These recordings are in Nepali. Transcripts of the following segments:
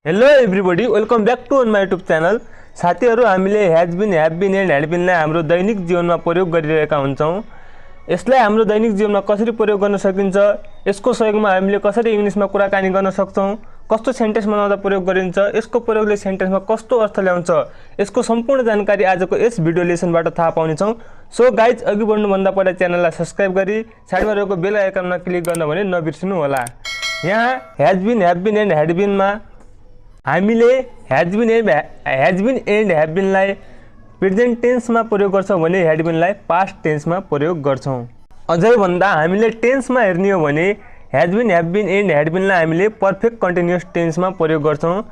Hello everybody, welcome back to my YouTube channel. साथीहरू, हामीले has been, have been and had बिनलाई हाम्रो दैनिक जीवनमा प्रयोग गरिरहेका हुन्छौँ। यसलाई हाम्रो दैनिक जीवनमा कसरी प्रयोग गर्न सकिन्छ, यसको सहयोगमा हामीले कसरी इङ्ग्लिसमा कुराकानी गर्न सक्छौँ, कस्तो सेन्टेन्स बनाउँदा प्रयोग गरिन्छ, यसको प्रयोगले सेन्टेन्समा कस्तो अर्थ ल्याउँछ, यसको सम्पूर्ण जानकारी आजको यस भिडियो लेसनबाट थाहा पाउनेछौँ। सो गाइज, अघि बढ्नुभन्दा पहिला च्यानललाई सब्सक्राइब गरी साइडमा रहेको बेल आइकनमा क्लिक गर्न भने नबिर्सिनु होला। यहाँ ह्याज been, have been and had बिनमा हामीले has been and have बिनलाई present टेन्समा प्रयोग गर्छौँ भने ह्याड बिनलाई पास्ट टेन्समा प्रयोग गर्छौँ। अझै भन्दा हामीले टेन्समा हेर्ने हो भने ह्याज been, have been and had बिनलाई हामीले पर्फेक्ट कन्टिन्युअस टेन्समा प्रयोग गर्छौँ,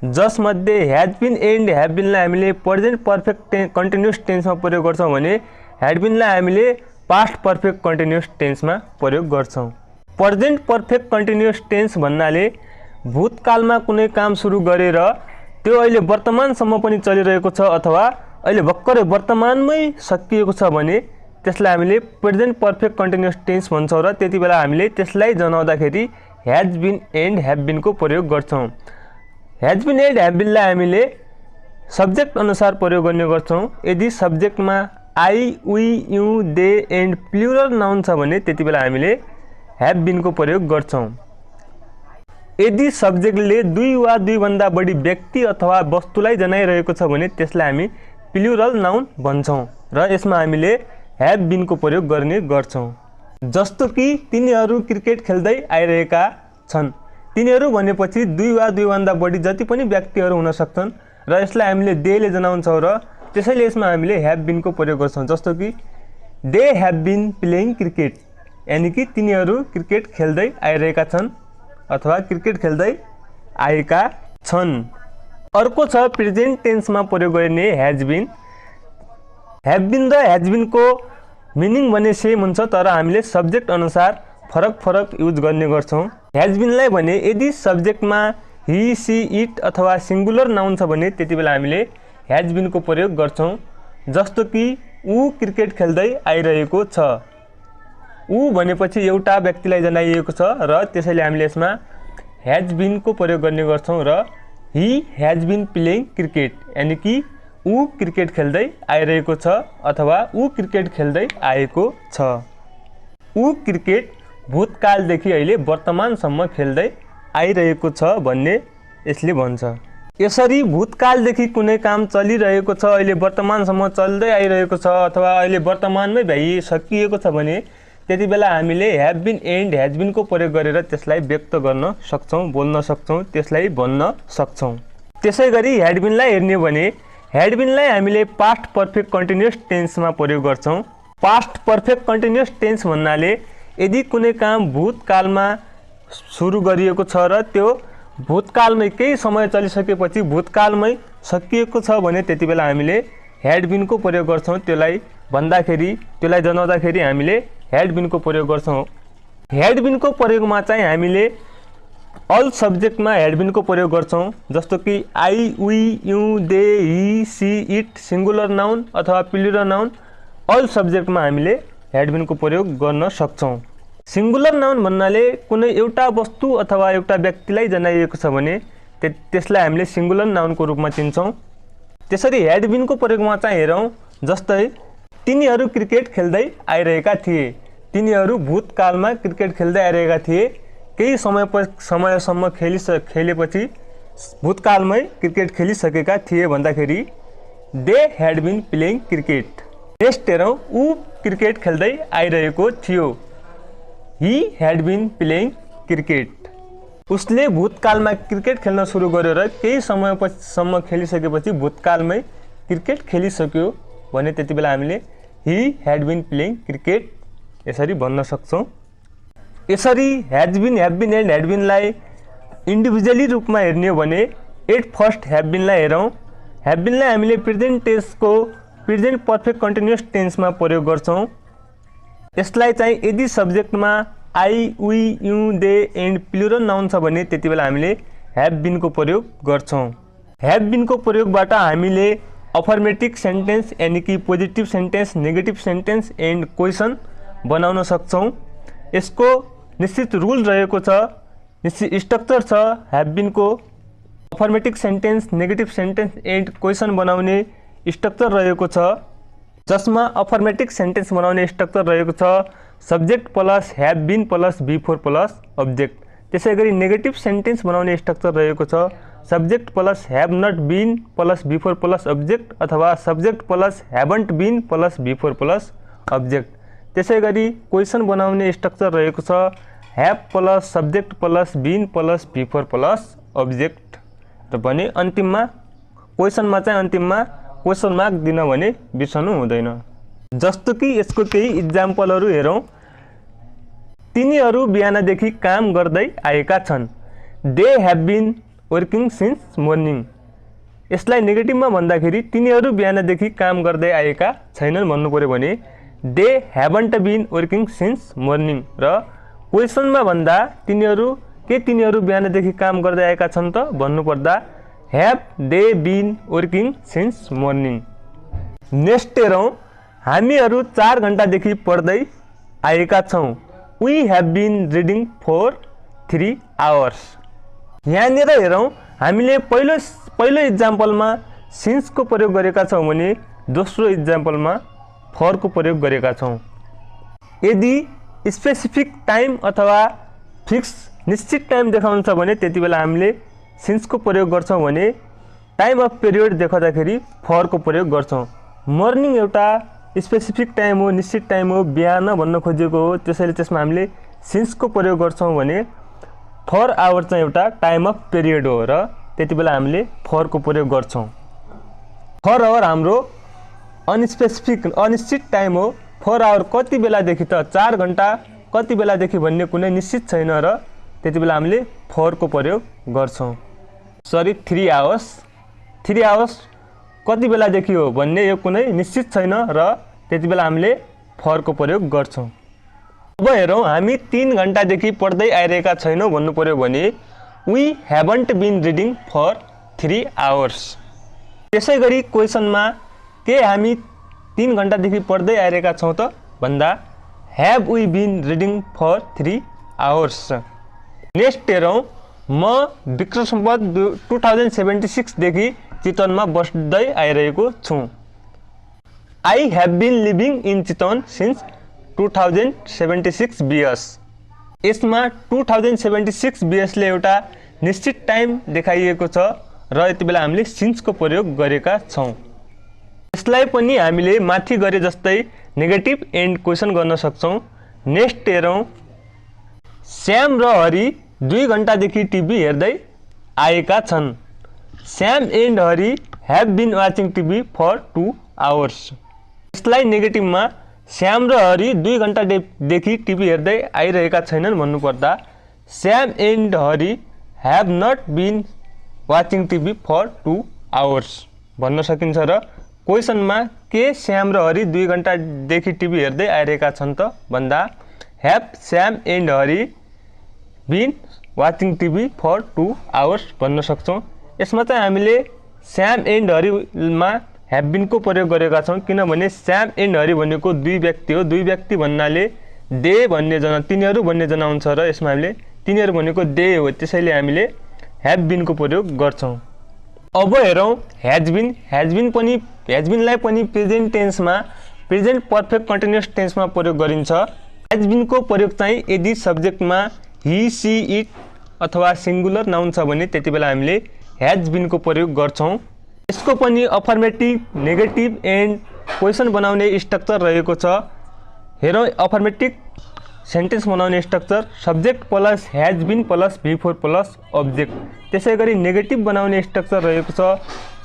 जसमध्ये ह्याज बिन एन्ड ह्याभ बिनलाई हामीले प्रेजेन्ट पर्फेक्ट कन्टिन्युअस टेन्समा प्रयोग गर्छौँ भने ह्याड बिनलाई हामीले पास्ट पर्फेक्ट कन्टिन्युअस टेन्समा प्रयोग गर्छौँ। प्रेजेन्ट पर्फेक्ट कन्टिन्युअस टेन्स भन्नाले भूतकालमा कुनै काम सुरु गरेर त्यो अहिले वर्तमानसम्म पनि चलिरहेको छ अथवा अहिले भर्खरै वर्तमानमै सकिएको छ भने त्यसलाई हामीले प्रेजेन्ट पर्फेक्ट कन्टिन्युअस टेन्स भन्छौँ र त्यति बेला हामीले त्यसलाई जनाउँदाखेरि ह्याज बिन एन्ड ह्याभ बिनको प्रयोग गर्छौँ। ह्याज बिन एन्ड ह्याभ बिनलाई हामीले सब्जेक्ट अनुसार प्रयोग गर्ने गर्छौँ। यदि सब्जेक्टमा I, we, you, they and plural noun छ भने त्यति बेला हामीले ह्याभ बिनको प्रयोग गर्छौँ। यदि सब्जेक्टले दुई वा दुईभन्दा बढी व्यक्ति अथवा वस्तुलाई जनाइरहेको छ भने त्यसलाई हामी प्लुरल नाउन भन्छौँ र यसमा हामीले ह्याभ बिनको प्रयोग गर्ने गर्छौँ। जस्तो कि तिनीहरू क्रिकेट खेल्दै आइरहेका छन्। तिनीहरू भनेपछि दुई वा दुईभन्दा बढी जति पनि व्यक्तिहरू हुन सक्छन् र यसलाई हामीले देले जनाउँछौँ र त्यसैले यसमा हामीले ह्याभ बिनको प्रयोग गर्छौँ। जस्तो कि they have been playing cricket, यानि कि तिनीहरू क्रिकेट खेल्दै आइरहेका छन् अथवा क्रिकेट खेल्दै आएका छन्। अर्को छ प्रेजेन्ट टेन्समा प्रयोग गरिने ह्याज बिन। ह्याभ बिन र ह्याज बिनको मिनिङ भने सेम हुन्छ, तर हामीले सब्जेक्ट अनुसार फरक फरक युज गर्ने गर्छौँ। ह्याज बिनलाई भने यदि सब्जेक्टमा हि, सी, इट अथवा सिङ्गुलर नाउन छ भने त्यति बेला हामीले ह्याज बिनको प्रयोग गर्छौँ। जस्तो कि ऊ क्रिकेट खेल्दै आइरहेको छ। ऊ भनेपछि एउटा व्यक्तिलाई जनाइएको छ र त्यसैले हामीले यसमा ह्याज बिनको प्रयोग गर्ने गर्छौँ र हि ह्याज बिन प्लेइङ क्रिकेट, यानि कि ऊ क्रिकेट खेल्दै आइरहेको छ अथवा ऊ क्रिकेट खेल्दै आएको छ। ऊ क्रिकेट भूतकालदेखि अहिले वर्तमानसम्म खेल्दै आइरहेको छ भन्ने यसले भन्छ। यसरी भूतकालदेखि कुनै काम चलिरहेको छ, अहिले वर्तमानसम्म चल्दै आइरहेको छ अथवा अहिले वर्तमानमै भइसकिएको छ भने त्यति बेला हामीले ह्याभ बिन एन्ड ह्याज बिनको प्रयोग गरेर त्यसलाई व्यक्त गर्न सक्छौँ, बोल्न सक्छौँ, त्यसलाई भन्न सक्छौँ। त्यसै गरी ह्याड बिनलाई हेर्ने भने ह्याड बिनलाई हामीले पास्ट पर्फेक्ट कन्टिन्युअस टेन्समा प्रयोग गर्छौँ। पास्ट पर्फेक्ट कन्टिन्युअस टेन्स भन्नाले यदि कुनै काम भूतकालमा सुरु गरिएको छ र त्यो भूतकालमै केही समय चलिसकेपछि भूतकालमै सकिएको छ भने त्यति बेला हामीले ह्याड बिनको प्रयोग गर्छौँ। त्यसलाई जनाउँदाखेरि हामीले ह्याड बिनको प्रयोग गर्छौँ। ह्याड बिनको प्रयोगमा चाहिँ हामीले अल सब्जेक्टमा ह्याड बिनको प्रयोग गर्छौँ। जस्तो कि I, we, you, they, he, she, it singular noun अथवा प्लुरल नाउन अल सब्जेक्टमा हामीले ह्याड बिनको प्रयोग गर्न सक्छौँ। सिङ्गुलर नाउन भन्नाले कुनै एउटा वस्तु अथवा एउटा व्यक्तिलाई जनाइएको छ भने त्यसलाई हामीले सिङ्गुलर नाउनको रूपमा चिन्छौँ। त्यसरी ह्याड बिनको प्रयोगमा चाहिँ हेरौँ। जस्तै तिनीहरू क्रिकेट खेल्दै आइरहेका थिए। तिनीहरू भूतकालमा क्रिकेट खेल्दै आइरहेका थिए। केही समयसम्म खेलेपछि भूतकालमै क्रिकेट खेलिसकेका थिए भन्दाखेरि they had been playing cricket. Next हेरौँ, ऊ क्रिकेट खेल्दै आइरहेको थियो। He had been playing cricket. उसले भूतकालमा क्रिकेट खेल्न सुरु गरेर केही समयसम्म खेलिसकेपछि भूतकालमै क्रिकेट खेलिसक्यो भने त्यति बेला हामीले he had been playing cricket यसरी भन्न सक्छौँ। यसरी has been, have been and had बिनलाई इन्डिभिजुअली रूपमा हेर्ने हो भने फर्स्ट ह्याभ बिनलाई हेरौँ। ह्याभ बिनलाई हामीले प्रेजेन्ट टेन्सको प्रेजेन्ट पर्फेक्ट कन्टिन्युअस टेन्समा प्रयोग गर्छौँ। यसलाई चाहिँ यदि सब्जेक्टमा I, we, you, they and plural noun छ भने त्यति बेला हामीले ह्याभ बिनको प्रयोग गर्छौँ। ह्याभ बिनको प्रयोगबाट हामीले अफर्मेटिभ सेन्टेन्स यानि कि positive sentence, negative sentence and question बनाउन सक्छौँ। यसको निश्चित रुल रहेको छ, निश्चित स्ट्रक्चर छ ह्याभ बिनको affirmative sentence, negative sentence and question बनाउने स्ट्रक्चर रहेको छ, जसमा अफर्मेटिभ सेन्टेन्स बनाउने स्ट्रक्चर रहेको छ subject plus have been plus before plus object. त्यसै गरी नेगेटिभ सेन्टेन्स बनाउने स्ट्रक्चर रहेको छ subject plus have not been plus before plus object अथवा subject plus haven't been plus before plus object. त्यसै गरी क्वेसन बनाउने स्ट्रक्चर रहेको छ have plus subject plus been plus before plus object र भने अन्तिममा क्वेसनमा चाहिँ अन्तिममा क्वेसन मार्क दिन भने बिर्सनु हुँदैन। जस्तो कि यसको केही इक्जाम्पलहरू हेरौँ। तिनीहरू बिहानदेखि काम गर्दै आएका छन्। They have been working since morning. यसलाई नेगेटिभमा भन्दाखेरि तिनीहरू बिहानदेखि काम गर्दै आएका छैनन् भन्नु पर्यो भने they haven't been working since morning र क्वेसनमा भन्दा तिनीहरू बिहानदेखि काम गर्दै आएका छन् त भन्नुपर्दा have they been working since morning. Next हेरौँ। हामीहरू 4 घण्टादेखि पढ्दै आएका छौँ। We have been reading for 3 hours. यहाँनिर हेरौँ, हामीले पहिलो इक्जाम्पलमा सिन्सको प्रयोग गरेका छौँ भने दोस्रो इक्जाम्पलमा फरको प्रयोग गरेका छौँ। यदि स्पेसिफिक टाइम अथवा फिक्स निश्चित टाइम देखाउँछ भने त्यति बेला हामीले सिन्सको प्रयोग गर्छौँ भने टाइम अफ पिरियड देखाउँदाखेरि फरको प्रयोग गर्छौँ। मर्निङ एउटा स्पेसिफिक टाइम हो, निश्चित टाइम हो, बिहान भन्न खोजेको हो, त्यसैले त्यसमा हामीले सिन्सको प्रयोग गर्छौँ भने फर आवर चाहिँ एउटा टाइम अफ पिरियड हो र त्यति बेला हामीले फरको प्रयोग गर्छौँ। फर आवर हाम्रो अनस्पेसिफिक अनिश्चित टाइम हो। फर आवर कति बेलादेखि त 4 घण्टा कति बेलादेखि भन्ने कुनै निश्चित छैन र त्यति बेला हामीले फरको प्रयोग गर्छौँ। 3 आवर्स। 3 आवर्स कति बेलादेखि हो भन्ने यो कुनै निश्चित छैन र त्यति बेला हामीले फरको प्रयोग गर्छौँ। अब हेरौँ, हामी 3 घण्टादेखि पढ्दै आइरहेका छैनौँ भन्नु पर्यो भने we haven't been reading for 3 hours. त्यसै गरी क्वेसनमा के हामी 3 घण्टादेखि पढ्दै आइरहेका छौँ त भन्दा have we been reading for 3 hours. Next हेरौँ। म विक्रम सम्वत 2076 देखि चितवनमा बस्दै आइरहेको छु। I have been living in Chitwan since 2076 BS। यसमा 2076 BS ले एउटा निश्चित टाइम देखाइएको छ र यति बेला हामीले सिन्सको प्रयोग गरेका छौँ। यसलाई पनि हामीले माथि गरे जस्तै नेगेटिभ एन्ड क्वेसन गर्न सक्छौँ। नेक्स्ट हेरौँ। श्याम र हरि 2 घण्टादेखि टिभी हेर्दै आएका छन्। Shyam and Hari have been watching TV for 2 hours. यसलाई नेगेटिभमा श्याम र हरि 2 घण्टादेखि टिभी हेर्दै आइरहेका छैनन् भन्नुपर्दा Shyam and Hari have not been watching TV for 2 hours भन्न सकिन्छ र क्वेसनमा के श्याम र हरि 2 घण्टादेखि टिभी हेर्दै आइरहेका छन् त भन्दा have Shyam and Hari been watching TV for 2 hours भन्न सक्छौँ। यसमा चाहिँ हामीले श्याम एन्ड हरिमा हेभ बिनको प्रयोग गरेका छौँ किनभने श्याम एन्ड हरि भनेको 2 व्यक्ति हो। 2 व्यक्ति भन्नाले दे भन्ने जना, तिनीहरू भन्ने जना हुन्छ र यसमा हामीले तिनीहरू भनेको दे हो, त्यसैले हामीले हेभ बिनको प्रयोग गर्छौँ। अब हेरौँ हेज बिन। हेज बिनलाई पनि प्रेजेन्ट टेन्समा प्रेजेन्ट पर्फेक्ट कन्टिन्युअस टेन्समा प्रयोग गरिन्छ। हेज बिनको प्रयोग चाहिँ यदि सब्जेक्टमा ही सी इट अथवा सिङ्गुलर नाउन छ भने त्यति बेला हामीले हेज बिनको प्रयोग गर्छौँ। यसको पनि अफर्मेटिभ, नेगेटिभ एन्ड क्वेसन बनाउने स्ट्रक्चर रहेको छ। हेरौँ अफर्मेटिभ सेन्टेन्स बनाउने structure subject plus has been plus before plus object. त्यसै गरी नेगेटिभ बनाउने स्ट्रक्चर रहेको छ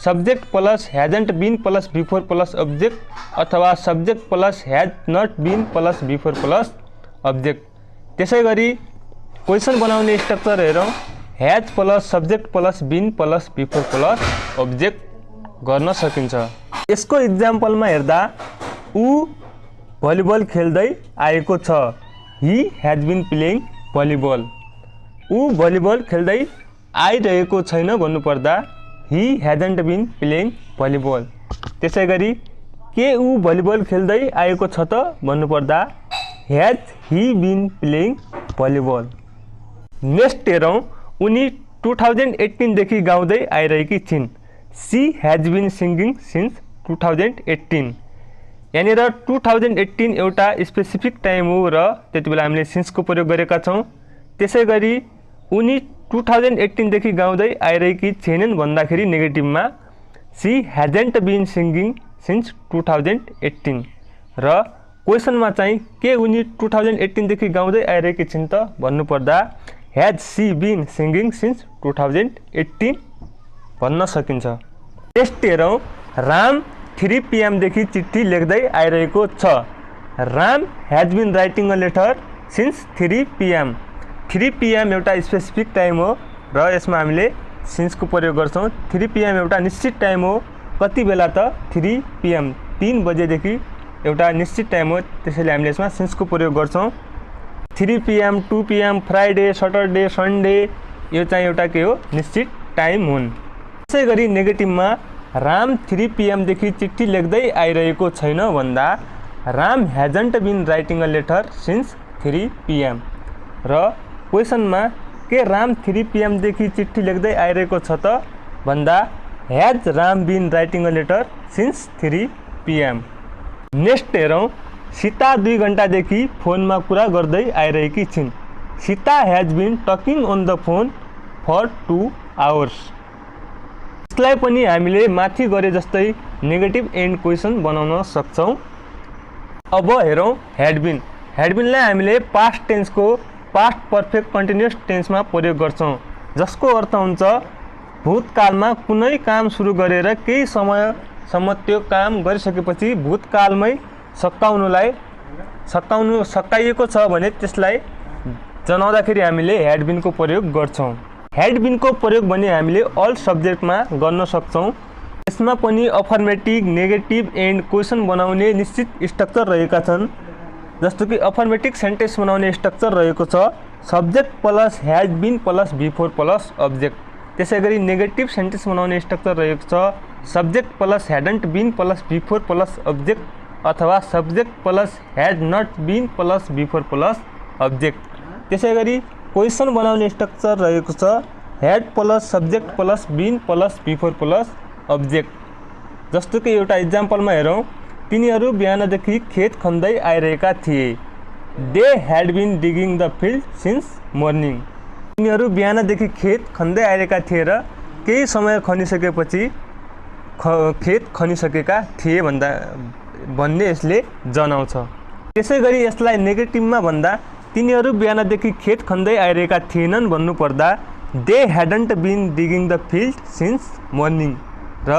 subject plus hasn't been plus before plus object अथवा subject plus has not been plus before plus object. त्यसै गरी क्वेसन बनाउने स्ट्रक्चर हेरौँ has plus subject plus been plus before plus object गर्न सकिन्छ। यसको इक्जाम्पलमा हेर्दा ऊ भलिबल खेल्दै आएको छ। He has been playing volleyball. ऊ भलिबल खेल्दै आइरहेको छैन भन्नुपर्दा he hasn't been playing volleyball. त्यसै गरी के ऊ भलिबल खेल्दै आएको छ त भन्नुपर्दा has he been playing volleyball. Next हेरौँ उनी 2018 देखि गाउँदै आइरहेकी छिन्। She has been singing since 2018। यहाँनिर 2018 एउटा स्पेसिफिक टाइम हो र त्यति बेला हामीले सिन्सको प्रयोग गरेका छौँ। त्यसै गरी उनी 2018 देखि गाउँदै आइरहेकी छैनन् भन्दाखेरि नेगेटिभमा सी हेजन्ट बिन सिङ्गिङ सिन्स 2018 र क्वेसनमा चाहिँ के उनी 2018 देखि गाउँदै आइरहेकी छिन् त भन्नुपर्दा has she been singing since 2018 भन्न सकिन्छ। नेक्स्ट हेरौँ, राम 3 PM देखि चिठी लेख्दै आइरहेको छ। Ram has been writing a letter since 3 PM। 3 PM एउटा स्पेसिफिक टाइम हो र यसमा हामीले सिन्सको प्रयोग गर्छौँ। 3 PM एउटा निश्चित टाइम हो। कति बेला त 3 PM 3 बजेदेखि एउटा निश्चित टाइम हो, त्यसैले हामीले यसमा सिन्सको प्रयोग गर्छौँ। 3 PM 2 PM Friday Saturday Sunday यो चाहिँ एउटा के हो, निश्चित टाइम हुन्। त्यसै गरी नेगेटिभमा राम 3 PM देखि चिठी लेख्दै आइरहेको छैन भन्दा Ram hasn't been writing a letter since 3 PM र क्वेसनमा के राम 3 PM देखि चिठी लेख्दै आइरहेको छ त भन्दा has Ram been writing a letter since 3 PM। Next हेरौँ, सीता 2 घण्टादेखि फोनमा कुरा गर्दै आइरहेकी छिन्। Sita has been talking on the phone for 2 hours. यसलाई पनि हामीले माथि गरे जस्तै नेगेटिभ एन्ड क्वेसन बनाउन सक्छौँ। अब हेरौँ हेड बिन। हेड बिनलाई हामीले पास्ट टेन्सको पास्ट पर्फेक्ट कन्टिन्युअस टेन्समा प्रयोग गर्छौँ, जसको अर्थ हुन्छ भूतकालमा कुनै काम सुरु गरेर केही समयसम्म त्यो काम गरिसकेपछि भूतकालमै सकाइएको छ भने त्यसलाई जनाउँदाखेरि हामीले हेड बिनको प्रयोग गर्छौँ। हेड बिनको प्रयोग भने हामीले अल सब्जेक्टमा गर्न सक्छौँ। यसमा पनि अफर्मेटिभ, नेगेटिभ एन्ड क्वेसन बनाउने निश्चित स्ट्रक्चर रहेका छन्। जस्तो कि अफर्मेटिभ सेन्टेन्स बनाउने स्ट्रक्चर रहेको छ subject plus had been plus before plus object. त्यसै गरी नेगेटिभ सेन्टेन्स बनाउने स्ट्रक्चर रहेको छ subject plus hadn't been plus before plus object अथवा subject plus had not been plus before plus object. त्यसै गरी क्वेसन बनाउने स्ट्रक्चर रहेको छ had plus subject plus been plus before plus object. जस्तो कि एउटा इक्जाम्पलमा हेरौँ, तिनीहरू बिहानदेखि खेत खन्दै आइरहेका थिए। They had been digging the field since morning. तिनीहरू बिहानदेखि खेत खन्दै आइरहेका थिए र केही समय खनिसकेपछि खेत खनिसकेका थिए भन्ने यसले जनाउँछ। त्यसै गरी यसलाई नेगेटिभमा भन्दा तिनीहरू बिहानदेखि खेत खन्दै आइरहेका थिएनन् भन्नुपर्दा they hadn't been digging the field since morning र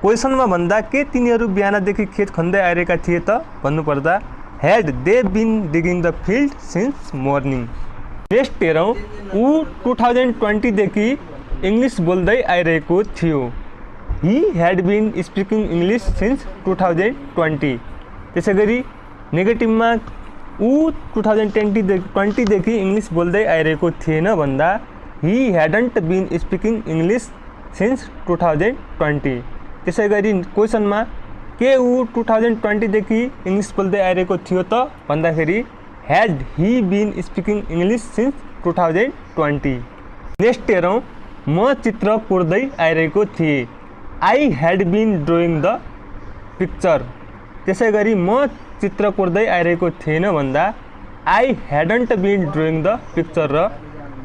क्वेसनमा भन्दा के तिनीहरू बिहानदेखि खेत खन्दै आइरहेका थिए त भन्नुपर्दा had they been digging the field since morning. Next हेरौँ, ऊ 2020 देखि इङ्ग्लिस बोल्दै आइरहेको थियो। He had been speaking English since 2020। त्यसै गरी नेगेटिभमा ऊ 2020 देखि इङ्ग्लिस बोल्दै आइरहेको थिएन भन्दा ही हेडन्ट बिन स्पिकिङ इङ्ग्लिस सिन्स 2020। त्यसै गरी क्वेसनमा के ऊ 2020 देखि इङ्ग्लिस बोल्दै आइरहेको थियो त भन्दाखेरि had he been speaking English since 2020। Next हेरौँ, म चित्र कोर्दै आइरहेको थिएँ। I had been drawing the picture. त्यसै गरी म चित्र कोर्दै आइरहेको थिएन भन्दा I hadn't been drawing the picture र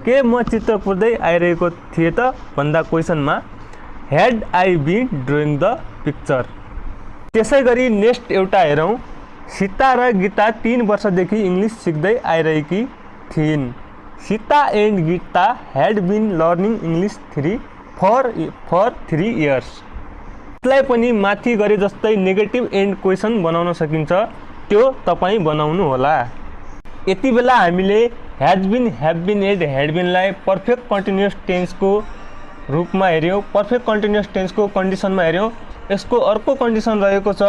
के म चित्र कोर्दै आइरहेको थिएँ त भन्दा क्वेसनमा had I been drawing the picture. त्यसै गरी नेक्स्ट एउटा हेरौँ, सीता र गीता 3 वर्षदेखि इङ्ग्लिस सिक्दै आइरहेकी थिइन्। Sita and Gita had been learning English for 3 years. यसलाई पनि माथि गरे जस्तै नेगेटिभ एन्ड क्वेसन बनाउन सकिन्छ, त्यो तपाईँ बनाउनु होला। यति बेला हामीले has been, have been and had बिनलाई पर्फेक्ट कन्टिन्युअस टेन्सको रूपमा हेऱ्यौँ। पर्फेक्ट कन्टिन्युअस टेन्सको कन्डिसनमा हेऱ्यौँ। यसको अर्को कन्डिसन रहेको छ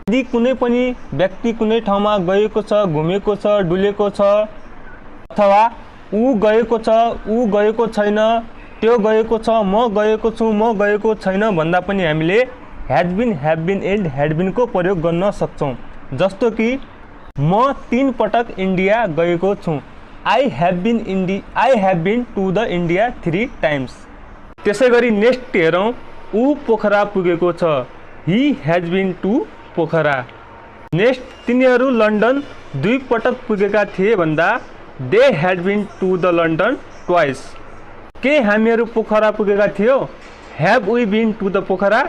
यदि कुनै पनि व्यक्ति कुनै ठाउँमा गएको छ, घुमेको छ, डुलेको छ अथवा ऊ गएको छ, ऊ गएको छैन, त्यो गएको छ, म गएको छु, म गएको छैन भन्दा पनि हामीले has been, have been and had बिनको प्रयोग गर्न सक्छौँ। जस्तो कि म 3 पटक इन्डिया गएको छु। I have been to the India 3 times. त्यसै गरी नेक्स्ट हेरौँ, ऊ पोखरा पुगेको छ। He has been to Pokhara. Next, तिनीहरू लन्डन 2 पटक पुगेका थिए भन्दा they had been to the London twice. के हामीहरू पोखरा पुगेका थियौँ? Have we been to the Pokhara.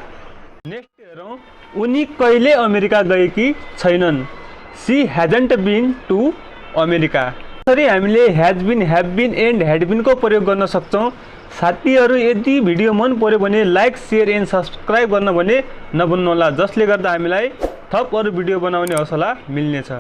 Next हेरौँ, उनी कहिले अमेरिका गएकी छैनन्। She hasn't been to America. यसरी हामीले has been, have been and had बिनको प्रयोग गर्न सक्छौँ। साथीहरू, यदि भिडियो मन पर्यो भने लाइक, सेयर एन्ड सब्सक्राइब गर्न भने नभुल्नुहोला, जसले गर्दा हामीलाई थप अरू भिडियो बनाउने हौसला मिल्नेछ।